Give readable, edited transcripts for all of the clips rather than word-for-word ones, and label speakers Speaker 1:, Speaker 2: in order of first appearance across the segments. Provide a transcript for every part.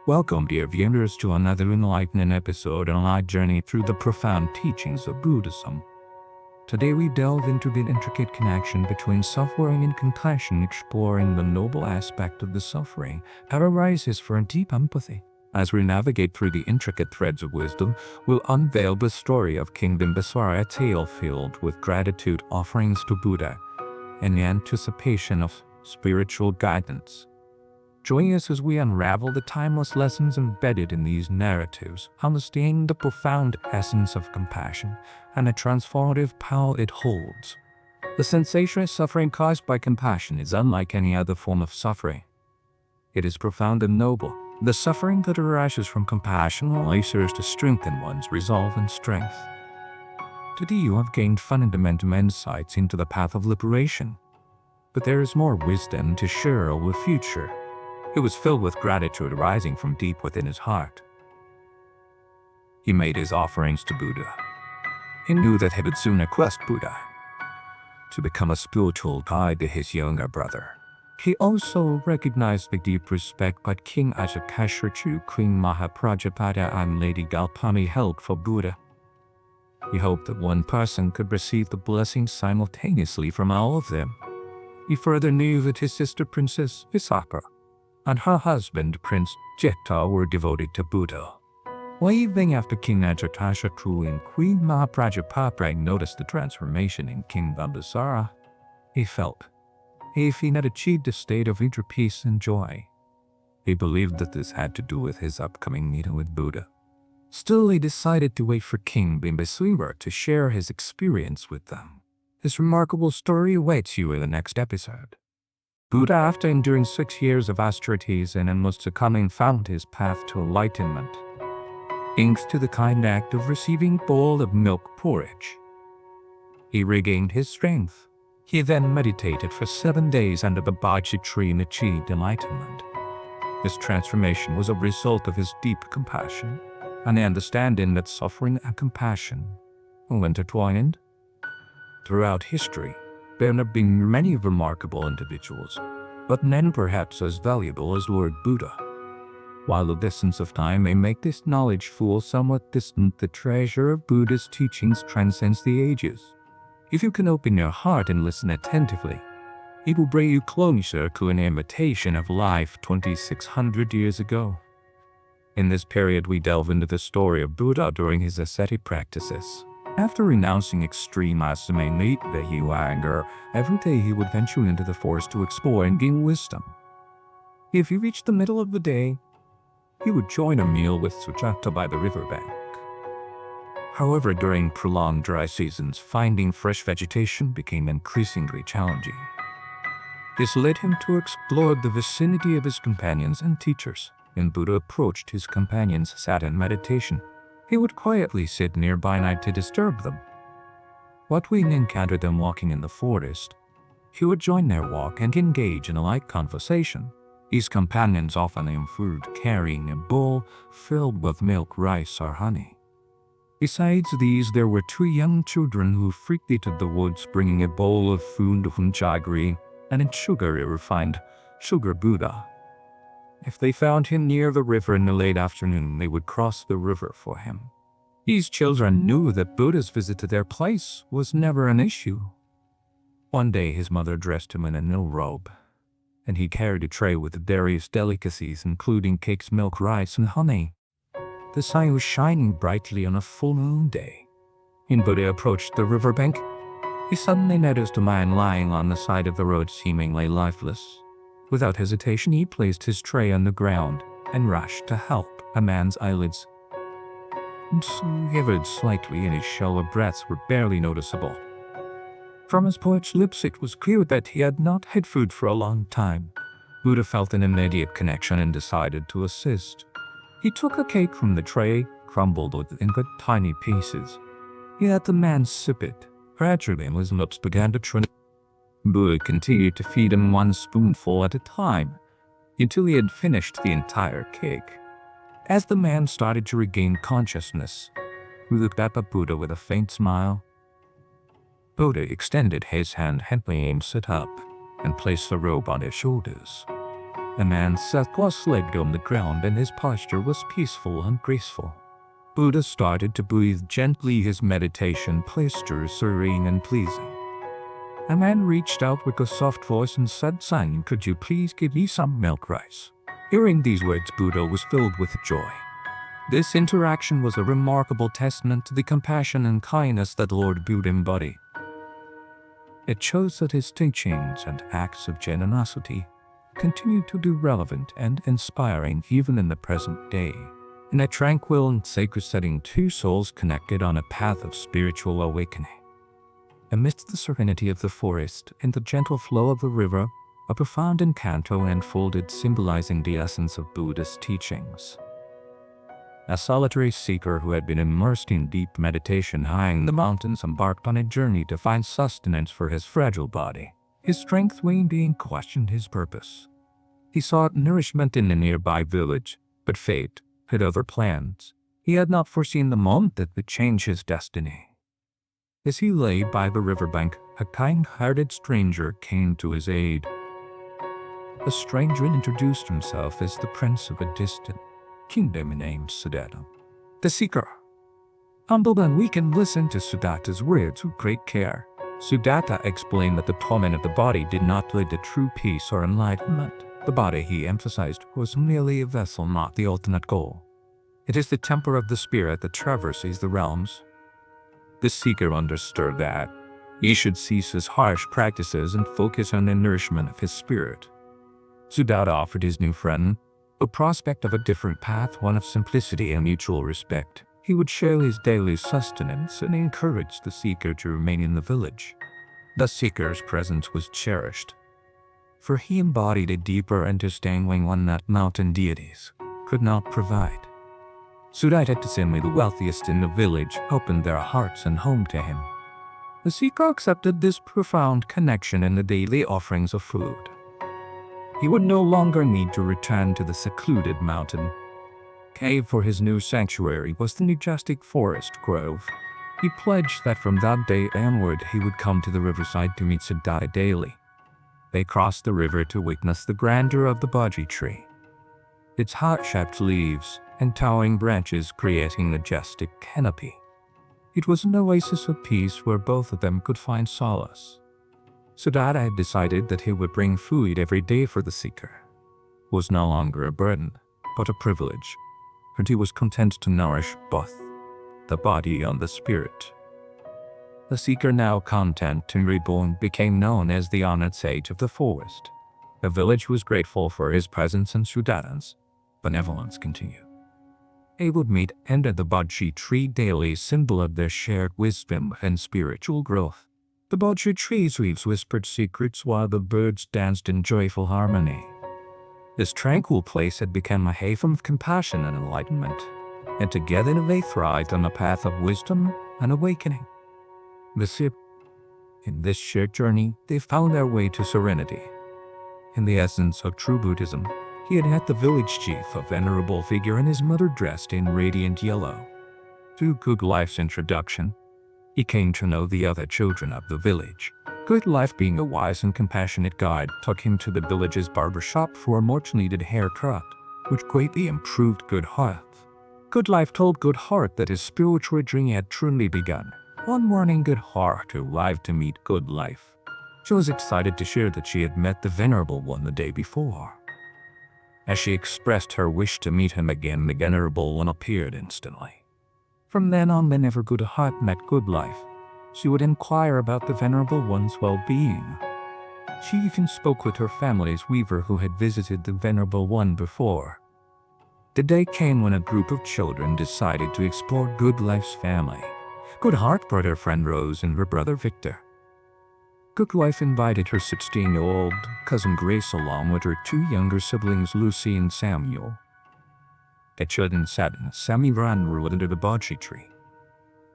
Speaker 1: Welcome, dear viewers, to another enlightening episode on our journey through the profound teachings of Buddhism. Today we delve into the intricate connection between suffering and compassion, exploring the noble aspect of the suffering that arises from deep empathy. As we navigate through the intricate threads of wisdom, we'll unveil the story of King Bimbisara, a tale filled with gratitude offerings to Buddha and the anticipation of spiritual guidance. Join us as we unravel the timeless lessons embedded in these narratives, understanding the profound essence of compassion and the transformative power it holds. The sensation of suffering caused by compassion is unlike any other form of suffering. It is profound and noble. The suffering that arises from compassion only serves to strengthen one's resolve and strength. Today you have gained fundamental insights into the path of liberation. But there is more wisdom to share of the future. It was filled with gratitude arising from deep within his heart. He made his offerings to Buddha. He knew that he would soon request Buddha to become a spiritual guide to his younger brother. He also recognized the deep respect that King Ajatasattu, Queen Mahaprajapati, and Lady Gautami held for Buddha. He hoped that one person could receive the blessings simultaneously from all of them. He further knew that his sister Princess Visakha and her husband Prince Jeta were devoted to Buddha. One evening after King Ajatasattu and Queen Mahaprajapati noticed the transformation in King Bimbisara, he felt if he had achieved a state of inner peace and joy. He believed that this had to do with his upcoming meeting with Buddha. Still, he decided to wait for King Bimbisara to share his experience with them. This remarkable story awaits you in the next episode. Buddha, after enduring 6 years of austerities and almost succumbing, found his path to enlightenment, thanks to the kind act of receiving a bowl of milk porridge. He regained his strength. He then meditated for 7 days under the Bodhi tree and achieved enlightenment. This transformation was a result of his deep compassion and the understanding that suffering and compassion are intertwined. Throughout history, there have been many remarkable individuals, but none perhaps as valuable as Lord Buddha. While the distance of time may make this knowledge feel somewhat distant, the treasure of Buddha's teachings transcends the ages. If you can open your heart and listen attentively, it will bring you closer to an imitation of life 2600 years ago. In this period, we delve into the story of Buddha during his ascetic practices. After renouncing extreme mainly the anger, every day he would venture into the forest to explore and gain wisdom. If he reached the middle of the day, he would join a meal with Sujata by the riverbank. However, during prolonged dry seasons, finding fresh vegetation became increasingly challenging. This led him to explore the vicinity of his companions and teachers. When Buddha approached, his companions sat in meditation. He would quietly sit nearby not to disturb them. When we encountered them walking in the forest, he would join their walk and engage in a light conversation. His companions often came food, carrying a bowl filled with milk, rice, or honey. Besides these, there were 2 young children who frequented the woods, bringing a bowl of food from jaggery and in sugar, a refined sugar Buddha. If they found him near the river in the late afternoon, they would cross the river for him. These children knew that Buddha's visit to their place was never an issue. One day his mother dressed him in a new robe, and he carried a tray with various delicacies, including cakes, milk, rice, and honey. The sun was shining brightly on a full moon day. When Buddha approached the riverbank, he suddenly noticed a man lying on the side of the road, seemingly lifeless. Without hesitation, he placed his tray on the ground and rushed to help. The man's eyelids quivered slightly and his shallow breaths were barely noticeable. From his parched lips, it was clear that he had not had food for a long time. Buddha felt an immediate connection and decided to assist. He took a cake from the tray, crumbled it into tiny pieces. He let the man sip it. Gradually, his lips began to tremble. Buddha continued to feed him 1 spoonful at a time, until he had finished the entire cake. As the man started to regain consciousness, he looked at the Buddha with a faint smile. Buddha extended his hand, helping him sit up, and placed the robe on his shoulders. The man sat cross-legged on the ground and his posture was peaceful and graceful. Buddha started to breathe gently, his meditation posture serene and pleasing. A man reached out with a soft voice and said, "Son, could you please give me some milk rice?" Hearing these words, Buddha was filled with joy. This interaction was a remarkable testament to the compassion and kindness that Lord Buddha embodied. It shows that his teachings and acts of generosity continue to be relevant and inspiring even in the present day. In a tranquil and sacred setting, two souls connected on a path of spiritual awakening. Amidst the serenity of the forest and the gentle flow of the river, a profound encanto unfolded, symbolizing the essence of Buddhist teachings. A solitary seeker who had been immersed in deep meditation high in the mountains embarked on a journey to find sustenance for his fragile body. His strength waned and questioned his purpose. He sought nourishment in a nearby village, but fate had other plans. He had not foreseen the moment that would change his destiny. As he lay by the riverbank, a kind-hearted stranger came to his aid. The stranger introduced himself as the prince of a distant kingdom named Sudatta. The seeker, humbled and weakened, listened to Sudatta's words with great care. Sudatta explained that the torment of the body did not lead to true peace or enlightenment. The body, he emphasized, was merely a vessel, not the ultimate goal. It is the temper of the spirit that traverses the realms. The seeker understood that he should cease his harsh practices and focus on the nourishment of his spirit. Sudatta offered his new friend a prospect of a different path, one of simplicity and mutual respect. He would share his daily sustenance and encourage the seeker to remain in the village. The seeker's presence was cherished, for he embodied a deeper understanding, one that mountain deities could not provide. Sudatta, seemingly the wealthiest in the village, opened their hearts and home to him. The seeker accepted this profound connection in the daily offerings of food. He would no longer need to return to the secluded mountain cave, for his new sanctuary was the majestic forest grove. He pledged that from that day onward he would come to the riverside to meet Sudatta daily. They crossed the river to witness the grandeur of the Bodhi tree, its heart-shaped leaves and towering branches creating a majestic canopy. It was an oasis of peace where both of them could find solace. Sudatta had decided that he would bring food every day for the seeker. It was no longer a burden, but a privilege, and he was content to nourish both the body and the spirit. The seeker, now content and reborn, became known as the honored sage of the forest. The village was grateful for his presence, and Sudatta's benevolence continued. They would meet under the Bodhi tree daily, symbol of their shared wisdom and spiritual growth. The Bodhi tree's leaves whispered secrets while the birds danced in joyful harmony. This tranquil place had become a haven of compassion and enlightenment, and together they thrived on a path of wisdom and awakening. In this shared journey, they found their way to serenity. In the essence of true Buddhism, he had met the village chief, a venerable figure, and his mother dressed in radiant yellow. Through Good Life's introduction, he came to know the other children of the village. Good Life, being a wise and compassionate guide, took him to the village's barber shop for a much-needed haircut, which greatly improved Good Heart. Good Life told Good Heart that his spiritual journey had truly begun. One morning, Good Heart arrived to meet Good Life. She was excited to share that she had met the Venerable One the day before. As she expressed her wish to meet him again, the Venerable One appeared instantly. From then on, whenever Good Heart met Good Life, she would inquire about the Venerable One's well-being. She even spoke with her family's weaver, who had visited the Venerable One before. The day came when a group of children decided to explore Good Life's family. Good Heart brought her friend Rose and her brother Victor. Good Life invited her 16-year-old cousin Grace along with her two younger siblings Lucy and Samuel. The children sat in a semi-run room under the Bodhi tree.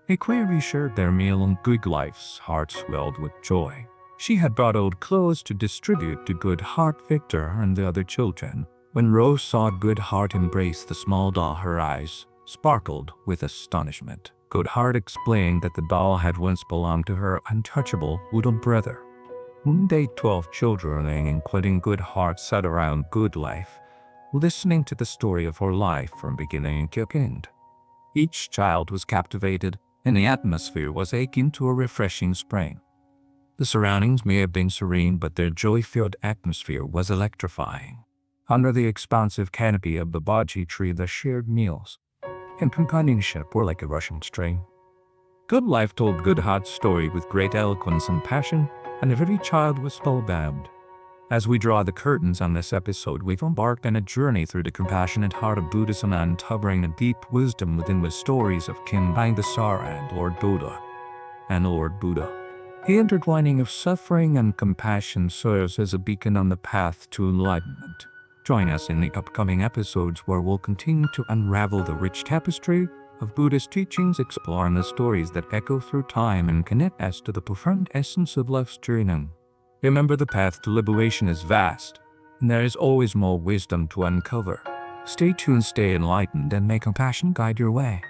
Speaker 1: They quietly shared their meal, and Good Life's heart swelled with joy. She had brought old clothes to distribute to Good Heart, Victor, and the other children. When Rose saw Good Heart embrace the small doll, her eyes sparkled with astonishment. Good Heart explained that the doll had once belonged to her untouchable wooden brother. One day 12 children, including good hearts, sat around Good Life, listening to the story of her life from beginning to end. Each child was captivated, and the atmosphere was akin to a refreshing spring. The surroundings may have been serene, but their joy-filled atmosphere was electrifying. Under the expansive canopy of the Bodhi tree, the shared meals and companionship were like a rushing stream. Good Life told Good Heart's story with great eloquence and passion, and every child was spellbound. As we draw the curtains on this episode, we've embarked on a journey through the compassionate heart of Buddhism, uncovering the deep wisdom within the stories of King Bindasara and Lord Buddha. The intertwining of suffering and compassion serves as a beacon on the path to enlightenment. Join us in the upcoming episodes where we'll continue to unravel the rich tapestry of Buddhist teachings, exploring the stories that echo through time and connect us to the profound essence of life's journey. Remember, the path to liberation is vast, and there is always more wisdom to uncover. Stay tuned, stay enlightened, and may compassion guide your way.